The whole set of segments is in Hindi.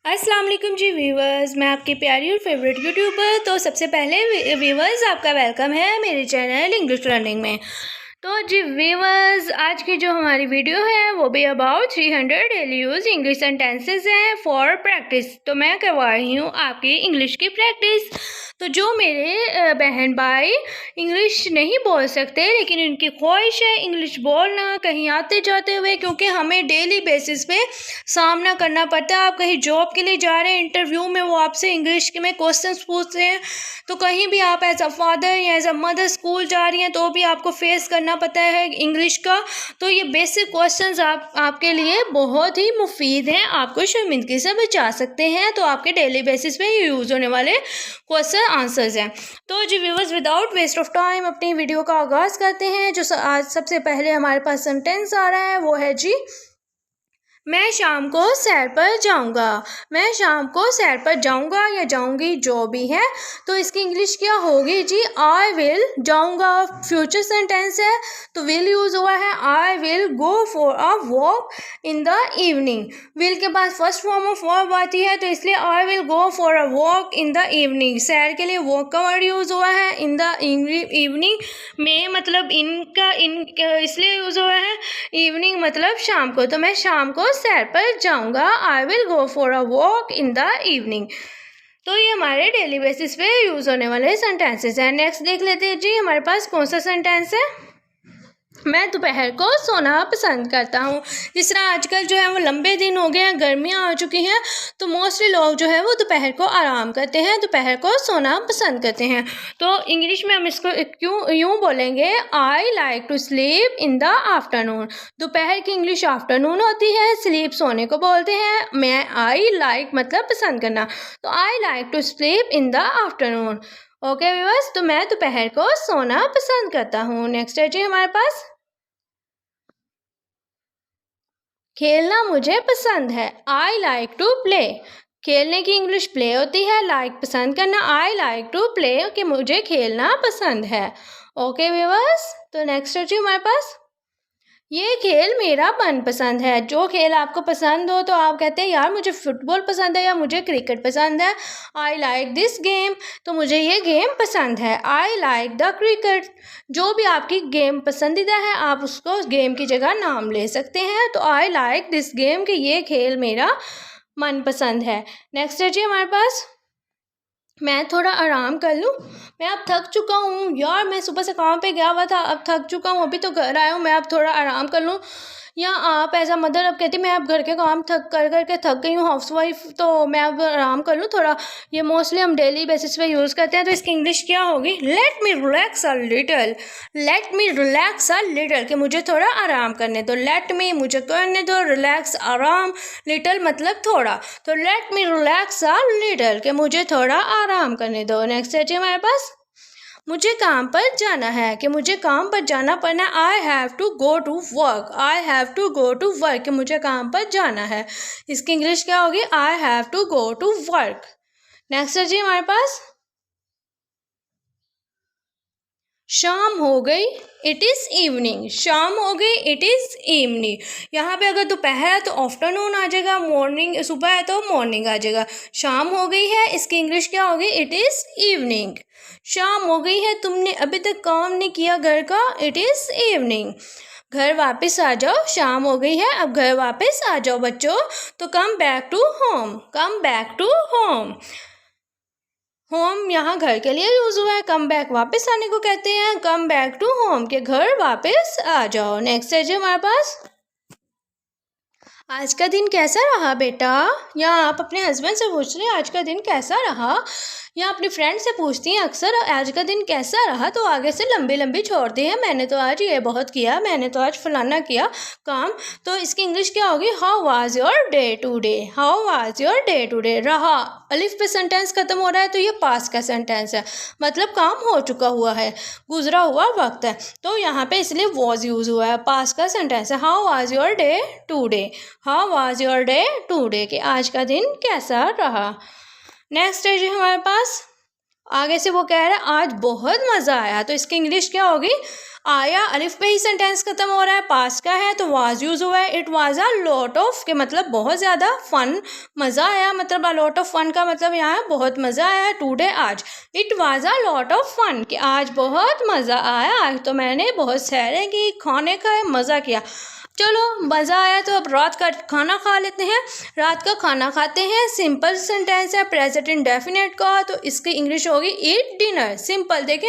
अस्सलाम वालेकुम जी व्यूवर्स, मैं आपकी प्यारी और फेवरेट यूट्यूबर। तो सबसे पहले व्यूवर्स आपका वेलकम है मेरे चैनल इंग्लिश लर्निंग में। तो जी व्यूवर्स, आज की जो हमारी वीडियो है वो भी about 300 daily use English sentences हैं फॉर प्रैक्टिस। तो मैं करवा रही हूँ आपकी इंग्लिश की प्रैक्टिस। तो जो मेरे बहन भाई इंग्लिश नहीं बोल सकते लेकिन उनकी ख्वाहिश है इंग्लिश बोलना कहीं आते जाते हुए, क्योंकि हमें डेली बेसिस पे सामना करना पड़ता है। आप कहीं जॉब के लिए जा रहे हैं, इंटरव्यू में वो आपसे इंग्लिश के में क्वेश्चंस पूछते हैं, तो कहीं भी आप एज अ फादर या एज अ मदर स्कूल जा रही हैं तो भी आपको फेस करना पड़ता है इंग्लिश का। तो ये बेसिक क्वेश्चंस आपके लिए बहुत ही मुफीद हैं, आपको शर्मिंदगी से बचा सकते हैं। तो आपके डेली बेसिस पे यूज़ होने वाले क्वेश्चन आंसर्स हैं। तो जी viewers, without waste of time अपनी वीडियो का आगाज़ करते हैं। जो आज सबसे पहले हमारे पास सेंटेंस आ रहा है वो है जी, मैं शाम को सैर पर जाऊंगा। मैं शाम को सैर पर जाऊंगा या जाऊंगी, जो भी है। तो इसकी इंग्लिश क्या होगी जी, आई विल। जाऊंगा फ्यूचर सेंटेंस है तो विल यूज हुआ है। I will go for a walk in the evening. Will के बाद फर्स्ट फॉर्म ऑफ वर्ब आती है तो इसलिए I will go for a walk in the evening. सैर के लिए वॉक का वर्ड यूज हुआ है। इन द इवनिंग में मतलब इन इसलिए यूज हुआ है। इवनिंग मतलब शाम को, तो मैं शाम को सैर पर जाऊंगा। I will go for a walk in the evening. तो ये हमारे डेली बेसिस पे यूज होने वाले सेंटेंसेस हैं। नेक्स्ट देख लेते हैं जी, हमारे पास कौन सा सेंटेंस है। मैं दोपहर को सोना पसंद करता हूँ। जिस तरह आजकल जो है वो लंबे दिन हो गए हैं, गर्मियाँ आ चुकी हैं, तो मोस्टली लोग जो है वो दोपहर को आराम करते हैं, दोपहर को सोना पसंद करते हैं। तो इंग्लिश में हम इसको यूँ बोलेंगे, I like to sleep in the afternoon. दोपहर की इंग्लिश आफ्टरनून होती है, स्लीप सोने को बोलते हैं। मैं आई लाइक मतलब पसंद करना, तो I like to sleep in the afternoon. Okay viewers, तो मैं दोपहर को सोना पसंद करता हूँ। नेक्स्ट है जी हमारे पास, खेलना मुझे पसंद है। I like to play. खेलने की इंग्लिश प्ले होती है, लाइक पसंद करना। आई लाइक टू प्ले कि मुझे खेलना पसंद है। ओके व्यूअर्स, तो नेक्स्ट है जी हमारे पास, ये खेल मेरा मनपसंद है। जो खेल आपको पसंद हो तो आप कहते हैं यार मुझे फुटबॉल पसंद है या मुझे क्रिकेट पसंद है। आई लाइक दिस गेम, तो मुझे ये गेम पसंद है। I like the cricket. जो भी आपकी गेम पसंदीदा है आप उसको गेम की जगह नाम ले सकते हैं। तो आई लाइक दिस गेम कि ये खेल मेरा मनपसंद है। नेक्स्ट है जी हमारे पास, मैं थोड़ा आराम कर लूँ। मैं अब थक चुका हूँ यार, मैं सुबह से काम पे गया हुआ था, अब थक चुका हूँ, अभी तो घर आया हूँ, मैं अब थोड़ा आराम कर लूँ। या आप एज अ मदर अब कहती मैं अब घर के काम थक कर थक गई हूँ, हाउसवाइफ, तो मैं अब आराम कर लूँ थोड़ा। ये मोस्टली हम डेली बेसिस पे यूज़ करते हैं। तो इसकी इंग्लिश क्या होगी, let me relax a little. Let me relax a little कि मुझे थोड़ा आराम करने दो। लेट मी मुझे करने दो, रिलैक्स आराम, लिटल मतलब थोड़ा। तो let me relax a little कि मुझे थोड़ा आराम करने दो। नेक्स्ट है जी हमारे पास, मुझे काम पर जाना है कि मुझे काम पर जाना पड़ना। I have to go to work. I have to go to work कि मुझे काम पर जाना है। इसकी इंग्लिश क्या होगी, I have to go to work. Next है जी हमारे पास, शाम हो गई, इट इज़ इवनिंग। शाम हो गई, इट इज़ इवनिंग। यहाँ पे अगर दोपहर है तो आफ्टरनून आ जाएगा, मॉर्निंग सुबह है तो मॉर्निंग आ जाएगा। शाम हो गई है, इसकी इंग्लिश क्या होगी, इट इज़ इवनिंग। शाम हो गई है, तुमने अभी तक काम नहीं किया घर का, इट इज़ इवनिंग। घर वापस आ जाओ, शाम हो गई है, अब घर वापस आ जाओ बच्चों। तो come back to home, come back to home. Home यहाँ घर के लिए यूज हुआ है, कम बैक वापस आने को कहते हैं। कम बैक टू होम के घर वापस आ जाओ। नेक्स्ट है जी हमारे पास, आज का दिन कैसा रहा बेटा। या आप अपने हस्बैंड से पूछ रहे हैं आज का दिन कैसा रहा, या अपनी फ्रेंड से पूछती हैं अक्सर आज का दिन कैसा रहा, तो आगे से लंबी लंबी छोड़ती हैं, मैंने तो आज ये बहुत किया, मैंने तो आज फलाना किया काम। तो इसकी इंग्लिश क्या होगी, how was your day today. How was your day today. रहा अलिफ पे सेंटेंस खत्म हो रहा है तो ये पास्ट का सेंटेंस है, मतलब काम हो चुका हुआ है, गुजरा हुआ वक्त है। तो यहाँ पे इसलिए वॉज यूज हुआ है, पास्ट का सेंटेंस है। How was your day today. How was your day today कि आज का दिन कैसा रहा। नेक्स्ट है जी हमारे पास, आगे से वो कह रहा है आज बहुत मज़ा आया, तो इसकी इंग्लिश क्या होगी, आया अलिफ पे ही सेंटेंस खत्म हो रहा है, पास्ट का है तो वाज यूज हुआ है। It was a lot of के मतलब बहुत ज़्यादा, फन मज़ा आया, मतलब अ लॉट ऑफ फन का मतलब यहाँ है बहुत मज़ा आया। टुडे आज, it was a lot of fun कि आज बहुत मज़ा आया, आज तो मैंने बहुत सैरें की, खाने खाए, मज़ा किया। चलो मज़ा आया तो अब रात का खाना खा लेते हैं। रात का खाना खाते हैं सिंपल सेंटेंस है प्रेजेंट इंडेफिनिट का, तो इसकी इंग्लिश होगी ईट डिनर। सिंपल। देखें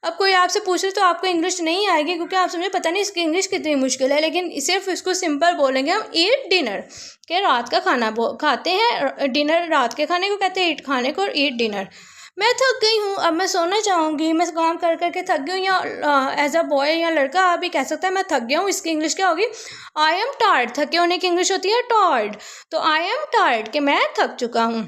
अब कोई आपसे पूछ रहे तो आपको इंग्लिश नहीं आएगी क्योंकि आप समझे पता नहीं इसकी इंग्लिश कितनी मुश्किल है, लेकिन सिर्फ इसको सिंपल बोलेंगे हम ईट डिनर के रात का खाना खाते हैं। डिनर रात के खाने को कहते हैं, ईट खाने को, और ईट डिनर। मैं थक गई हूँ, अब मैं सोना चाहूँगी, मैं काम कर करके थक गई हूँ, या एज अ बॉय या लड़का आप भी कह सकता है मैं थक गया हूँ। इसकी इंग्लिश क्या होगी? I am tired. थके होने की इंग्लिश होती है टायर्ड, तो आई एम टायर्ड कि मैं थक चुका हूँ।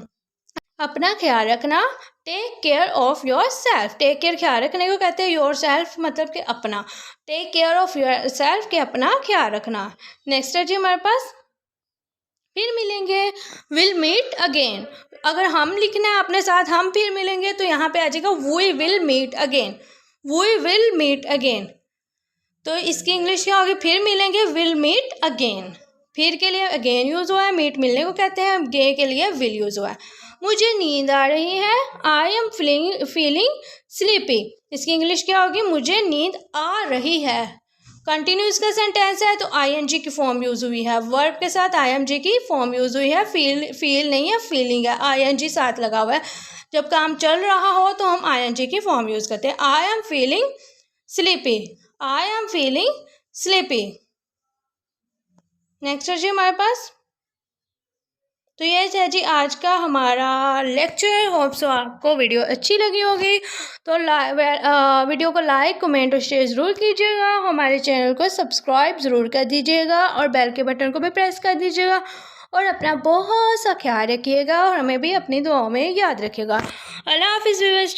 अपना ख्याल रखना, take care of yourself. Take care ख्याल रखने को कहते हैं, योर सेल्फ मतलब कि अपना, take care of yourself के अपना ख्याल रखना। नेक्स्ट है जी हमारे पास फिर मिलेंगे, विल मीट अगेन। अगर हम लिखना है अपने साथ हम फिर मिलेंगे तो यहाँ पे आ जाएगा we will meet again, we will meet again. तो इसकी इंग्लिश क्या होगी? फिर मिलेंगे, विल मीट अगेन। फिर के लिए अगेन यूज़ हुआ है, मीट मिलने को कहते हैं, गे के लिए विल यूज़ हुआ है। मुझे नींद आ रही है, आई एम फीलिंग स्लीपी। इसकी इंग्लिश क्या होगी? मुझे नींद आ रही है। कंटिन्यूस का सेंटेंस है तो आईएनजी की फॉर्म यूज़ हुई है, वर्ब के साथ आईएनजी की फॉर्म यूज़ हुई है। फील नहीं है, फीलिंग है, आईएनजी साथ लगा हुआ है। जब काम चल रहा हो तो हम आईएनजी की फॉर्म यूज़ करते हैं। I am feeling sleepy, I am feeling sleepy. Next है जी हमारे पास, तो ये है जी आज का हमारा लेक्चर। होप सो आपको वीडियो अच्छी लगी होगी, तो वीडियो को लाइक कमेंट और शेयर ज़रूर कीजिएगा। हमारे चैनल को सब्सक्राइब ज़रूर कर दीजिएगा और बेल के बटन को भी प्रेस कर दीजिएगा। और अपना बहुत सा ख्याल रखिएगा और हमें भी अपनी दुआओं में याद रखिएगा। अल्लाह हाफिज़ व्यूअर्स।